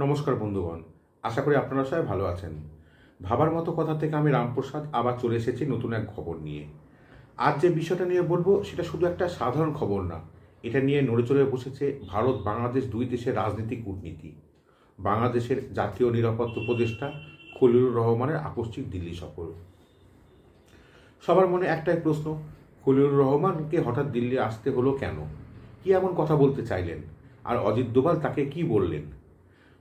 নমস্কার বন্ধুগণ, আশা করি আপনারা সবাই ভালো আছেন। ভাবার মতো কথা থেকে আমি রামপ্রসাদ আবার চলে এসেছি নতুন এক খবর নিয়ে। আজ যে বিষয়টা নিয়ে বলবো সেটা শুধু একটা সাধারণ খবর না, এটা নিয়ে নড়েচড়ে বসেছে ভারত বাংলাদেশ দুই দেশের রাজনীতিক কূটনীতি। বাংলাদেশের জাতীয় নিরাপত্তা উপদেষ্টা খলিলুর রহমানের আকস্মিক দিল্লি সফর। সবার মনে একটাই প্রশ্ন, খলিলুর রহমানকে হঠাৎ দিল্লি আসতে হলো কেন? কি এমন কথা বলতে চাইলেন? আর অজিত দোভাল তাকে কি বললেন?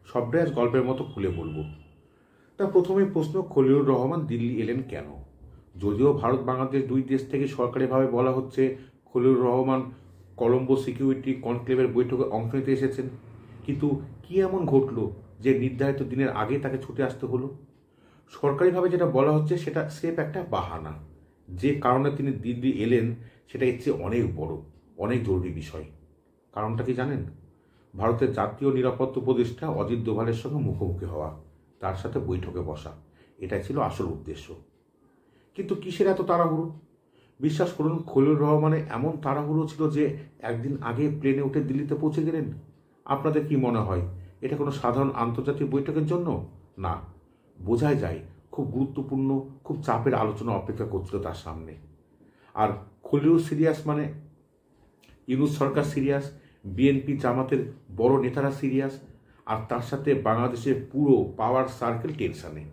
সবটাই আজ গল্পের মতো খুলে বলবো। তা প্রথমে প্রশ্ন, খলিলুর রহমান দিল্লি এলেন কেন? যদিও ভারত বাংলাদেশ দুই দেশ থেকে সরকারিভাবে বলা হচ্ছে খলিলুর রহমান কলম্বো সিকিউরিটি কনক্লেভের বৈঠকে অংশ নিতে এসেছেন, কিন্তু কি এমন ঘটল যে নির্ধারিত দিনের আগে তাকে ছুটে আসতে হলো? সরকারিভাবে যেটা বলা হচ্ছে সেটা স্রেফ একটা বাহানা। যে কারণে তিনি দিল্লি এলেন সেটা এর চেয়ে অনেক বড়, অনেক জরুরি বিষয়। কারণটা কি জানেন? ভারতের জাতীয় নিরাপত্তা উপদেষ্টা অজিত দোভালের সঙ্গে মুখোমুখি হওয়া, তার সাথে বৈঠকে বসা, এটাই ছিল আসল উদ্দেশ্য। কিন্তু কিসের এত তাড়াহুড়ো? বিশ্বাস করুন, খলিলুর রহমানের এমন তাড়াহুড়ো ছিল যে একদিন আগে প্লেনে উঠে দিল্লিতে পৌঁছে গেলেন। আপনাদের কি মনে হয় এটা কোনো সাধারণ আন্তর্জাতিক বৈঠকের জন্য? না, বোঝাই যায় খুব গুরুত্বপূর্ণ, খুব চাপের আলোচনা অপেক্ষা করছিল তার সামনে। আর খলিলুর সিরিয়াস মানে ইউনূস সরকার সিরিয়াস, বিএনপি জামাতের বড় নেতারা সিরিয়াস, আর তার সাথে বাংলাদেশের পুরো পাওয়ার সার্কেল টেনশনে।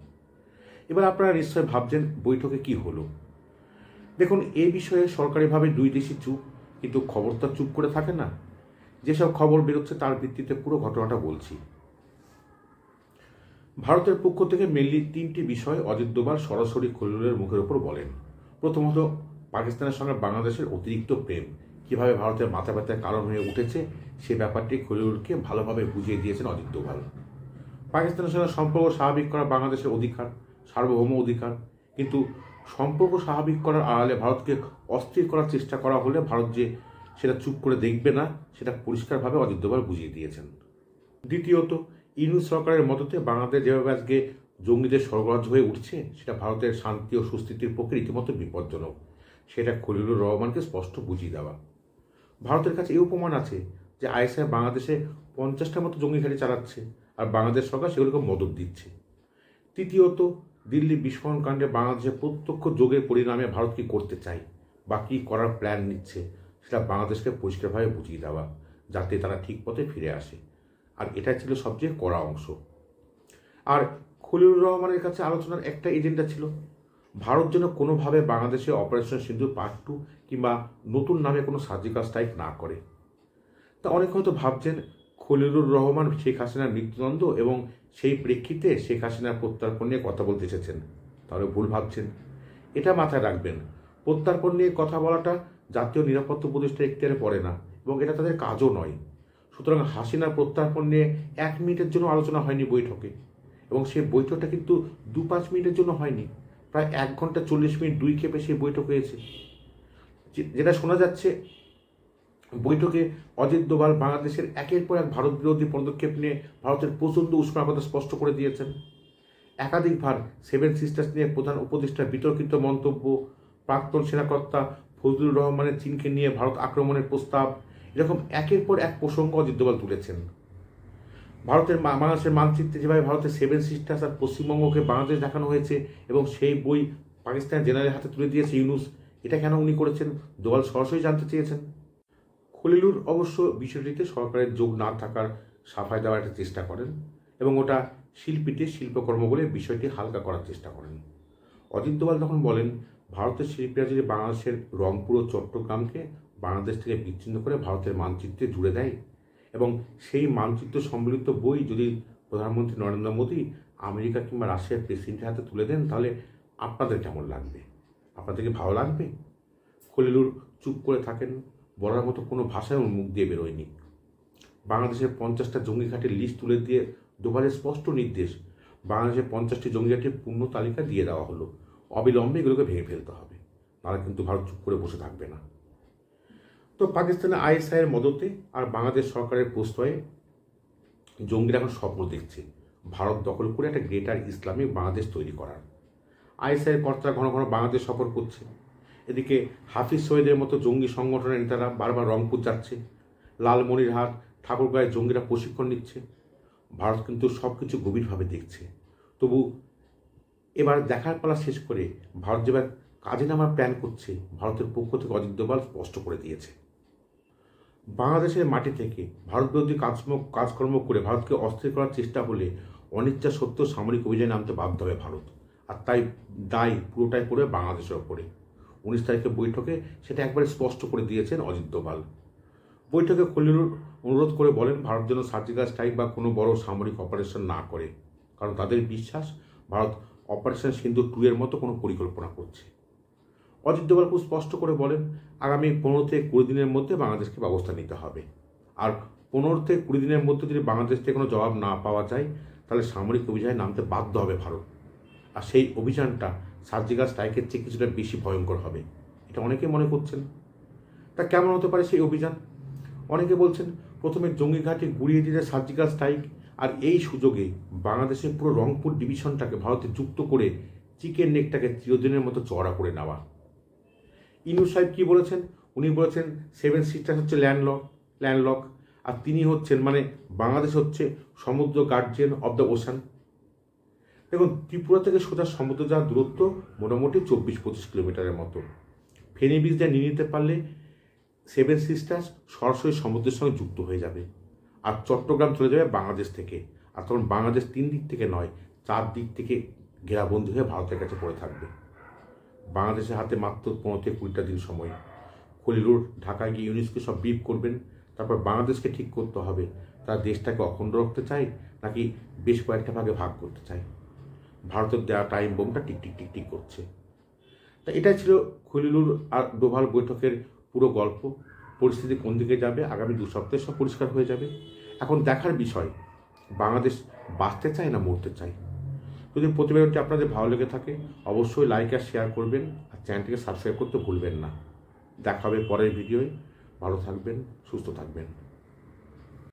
এবার আপনারা নিশ্চয় ভাবছেন বৈঠকে কি হলো। দেখুন, এই বিষয়ে সরকারিভাবে দুই দেশই চুপ, কিন্তু খবর তো চুপ করে থাকে না। যেসব খবর বেরোচ্ছে তার ভিত্তিতে পুরো ঘটনাটা বলছি। ভারতের পক্ষ থেকে মেনলি তিনটি বিষয় অজিত দোভাল সরাসরি খলিলুরের মুখের উপর বলেন। প্রথমত, পাকিস্তানের সঙ্গে বাংলাদেশের অতিরিক্ত প্রেম কিভাবে ভারতের মাথা ব্যথার কারণ হয়ে উঠেছে সে ব্যাপারটি খলিলুরকে ভালোভাবে বুঝিয়ে দিয়েছেন অজিত দোভাল। পাকিস্তানের সঙ্গে সম্পর্ক স্বাভাবিক করা বাংলাদেশের অধিকার, সার্বভৌম অধিকার, কিন্তু সম্পর্ক স্বাভাবিক করার আড়ালে ভারতকে অস্থির করার চেষ্টা করা হলে ভারত যে সেটা চুপ করে দেখবে না সেটা পরিষ্কারভাবে অজিত দোভাল বুঝিয়ে দিয়েছেন। দ্বিতীয়ত, ইউনূস সরকারের মদতে বাংলাদেশ যেভাবে আজকে জঙ্গিদের সর্বরাজ্য হয়ে উঠছে সেটা ভারতের শান্তি ও সুস্থিতির পক্ষে রীতিমতো বিপজ্জনক, সেটা খলিলুর রহমানকে স্পষ্ট বুঝিয়ে দেওয়া। ভারতের কাছে এই প্রমাণ আছে যে আইএসআই বাংলাদেশে 50টার মতো জঙ্গি ঘাঁটি চালাচ্ছে, আর বাংলাদেশ সরকার সেগুলোকে মদত দিচ্ছে। তৃতীয়ত, দিল্লি বিস্ফোরণ কাণ্ডে বাংলাদেশের প্রত্যক্ষ যোগের পরিণামে ভারত কী করতে চায় বা কী করার প্ল্যান নিচ্ছে সেটা বাংলাদেশকে পরিষ্কারভাবে বুঝিয়ে দেওয়া, যাতে তারা ঠিক পথে ফিরে আসে। আর এটাই ছিল সবচেয়ে কড়া অংশ। আর খলিলুর রহমানের কাছে আলোচনার একটা এজেন্ডা ছিল, ভারত যেন কোনোভাবে বাংলাদেশে অপারেশন সিন্দুর পার্ট 2 কিংবা নতুন নামে কোনো সার্জিক্যাল স্ট্রাইক না করে। তা অনেকে হয়তো ভাবছেন খলিলুর রহমান শেখ হাসিনার মৃত্যুদণ্ড এবং সেই প্রেক্ষিতে শেখ হাসিনার প্রত্যার্পণ নিয়ে কথা বলতে এসেছেন। তাহলে ভুল ভাবছেন। এটা মাথায় রাখবেন, প্রত্যার্পণ নিয়ে কথা বলাটা জাতীয় নিরাপত্তা উপদেষ্টার এখতিয়ারে পড়ে না এবং এটা তাদের কাজও নয়। সুতরাং হাসিনার প্রত্যার্পণ নিয়ে 1 মিনিটের জন্য আলোচনা হয়নি বৈঠকে, এবং সেই বৈঠকটা কিন্তু 2-5 মিনিটের জন্য হয়নি, প্রায় 1 ঘন্টা 40 মিনিট 2 খেপে সেই বৈঠক হয়েছে। যেটা শোনা যাচ্ছে, বৈঠকে অজিত দোভাল বাংলাদেশের একের পর এক ভারত বিরোধী পদক্ষেপ নিয়ে ভারতের প্রচণ্ড উষ্মার কথা স্পষ্ট করে দিয়েছেন। একাধিকবার 7 সিস্টার্স নিয়ে প্রধান উপদেষ্টার বিতর্কিত মন্তব্য, প্রাক্তন সেনাকর্তা ফজলুর রহমানের চীনকে নিয়ে ভারত আক্রমণের প্রস্তাব, এরকম একের পর এক প্রসঙ্গ অজিত দোভাল তুলেছেন। ভারতের বাংলাদেশের মানচিত্রে যেভাবে ভারতের 7 সিস্টার্স আর পশ্চিমবঙ্গকে বাংলাদেশ দেখানো হয়েছে এবং সেই বই পাকিস্তানের জেনারেলের হাতে তুলে দিয়েছে ইউনূস, এটা কেন উনি করেছেন দোভাল সরাসরি জানতে চেয়েছেন। খলিলুর অবশ্য বিষয়টিতে সরকারের যোগ না থাকার সাফাই দেওয়ার একটা চেষ্টা করেন এবং ওটা শিল্পীতে শিল্পকর্ম বলে বিষয়টি হালকা করার চেষ্টা করেন। অজিত দোভাল তখন বলেন, ভারতের শিল্পীরা যদি বাংলাদেশের রংপুর ও চট্টগ্রামকে বাংলাদেশ থেকে বিচ্ছিন্ন করে ভারতের মানচিত্রে জুড়ে দেয় এবং সেই মানচিত্র সম্বলিত বই যদি প্রধানমন্ত্রী নরেন্দ্র মোদী আমেরিকা কিংবা রাশিয়ার প্রেসিডেন্টের হাতে তুলে দেন, তাহলে আপনাদের কেমন লাগবে? আপনাদেরকে ভালো লাগবে? খলিলুর চুপ করে থাকেন, বলার মতো কোনো ভাষায় ওর মুখ দিয়ে বেরোয়নি। বাংলাদেশের 50টা জঙ্গি ঘাটির লিস্ট তুলে দিয়ে দোভালের স্পষ্ট নির্দেশ, বাংলাদেশের 50টি জঙ্গি ঘাটির পূর্ণ তালিকা দিয়ে দেওয়া হলো, অবিলম্বে এগুলোকে ভেঙে ফেলতে হবে, নাহলে কিন্তু ভারত চুপ করে বসে থাকবে না। তো পাকিস্তানের আইএসআইয়ের মদতে আর বাংলাদেশ সরকারের প্রশ্রয়ে জঙ্গিরা এখন স্বপ্ন দেখছে ভারত দখল করে একটা গ্রেটার ইসলামিক বাংলাদেশ তৈরি করার। আইএসআইয়ের কর্তারা ঘন ঘন বাংলাদেশ সফর করছে। এদিকে হাফিজ সৈয়দের মতো জঙ্গি সংগঠনের নেতারা বারবার রংপুর যাচ্ছে, লালমনিরহাট ঠাকুরগাঁয়ে জঙ্গিরা প্রশিক্ষণ নিচ্ছে। ভারত কিন্তু সব কিছু গভীরভাবে দেখছে। তবু এবার দেখার পালা শেষ করে ভারত যেবার কাজে নামার প্ল্যান করছে, ভারতের পক্ষ থেকে অজিত দোভাল স্পষ্ট করে দিয়েছে, বাংলাদেশের মাটি থেকে ভারত বিরোধী কাজকর্ম করে ভারতকে অস্থির করার চেষ্টা হলে অনিচ্ছা সত্ত্বেও সামরিক অভিযানে নামতে বাধ্য হবে ভারত। আর তাই দায় পুরোটাই পড়বে বাংলাদেশের ওপরে। 19 তারিখের বৈঠকে সেটা একবারে স্পষ্ট করে দিয়েছেন অজিত দোভাল। বৈঠকে খলিলুর অনুরোধ করে বলেন ভারত যেন সার্জিক্যাল স্ট্রাইক বা কোনো বড় সামরিক অপারেশন না করে, কারণ তাদের বিশ্বাস ভারত অপারেশন সিন্দুর 2 এর মতো কোনো পরিকল্পনা করছে। অজিত দোভাল খুব স্পষ্ট করে বলেন আগামী 15 থেকে 20 দিনের মধ্যে বাংলাদেশকে ব্যবস্থা নিতে হবে, আর 15 থেকে 20 দিনের মধ্যে যদি বাংলাদেশ থেকে কোনো জবাব না পাওয়া যায় তাহলে সামরিক অভিযানে নামতে বাধ্য হবে ভারত। আর সেই অভিযানটা সার্জিক্যাল স্ট্রাইকের চেয়ে কিছুটা বেশি ভয়ঙ্কর হবে, এটা অনেকে মনে করছেন। তা কেমন হতে পারে সেই অভিযান? অনেকে বলছেন প্রথমে জঙ্গি ঘাঁটি গুড়িয়ে দিতে সার্জিক্যাল স্ট্রাইক, আর এই সুযোগে বাংলাদেশের পুরো রংপুর ডিভিশনটাকে ভারতে যুক্ত করে চিকেন নেকটাকে চিরদিনের মতো চওড়া করে নেওয়া। ইনু সাহেব কি বলেছেন? উনি বলেছেন 7 সিস্টার্স হচ্ছে ল্যান্ডলক, আর তিনি হচ্ছেন বাংলাদেশ হচ্ছে সমুদ্র গার্জিয়ান অব দ্য ওশান। দেখুন, ত্রিপুরা থেকে সোজা সমুদ্র যাওয়ার দূরত্ব মোটামুটি 24-25 কিলোমিটারের মতো। ফেনী ব্রিজ দিয়ে নিয়ে নিতে পারলে 7 সিস্টার্স সরাসরি সমুদ্রের সঙ্গে যুক্ত হয়ে যাবে, আর চট্টগ্রাম চলে যাবে বাংলাদেশ থেকে। আর তখন বাংলাদেশ 3 দিক থেকে নয় 4 দিক থেকে ঘেরাবন্দি হয়ে ভারতের কাছে পড়ে থাকবে। বাংলাদেশের হাতে মাত্র 15 থেকে 20টা দিন সময়। খলিলুর ঢাকায় গিয়ে ইউনিসকে সব ব্রিফ করবেন, তারপর বাংলাদেশকে ঠিক করতে হবে তারা দেশটাকে অখণ্ড রাখতে চায় নাকি বেশ কয়েকটা ভাগে ভাগ করতে চায়। ভারতের দেওয়া টাইম বোমটা টিক করছে। তা এটাই ছিল খলিলুর আর ডোভাল বৈঠকের পুরো গল্প। পরিস্থিতি কোন দিকে যাবে আগামী 2 সপ্তাহে সব পরিষ্কার হয়ে যাবে। এখন দেখার বিষয় বাংলাদেশ বাঁচতে চায় না মরতে চায়। যদি প্রতিবেদনটি আপনাদের ভালো লেগে থাকে অবশ্যই লাইক আর শেয়ার করবেন, আর চ্যানেলটিকে সাবস্ক্রাইব করতে ভুলবেন না। দেখা হবে পরের ভিডিওয়। ভালো থাকবেন, সুস্থ থাকবেন।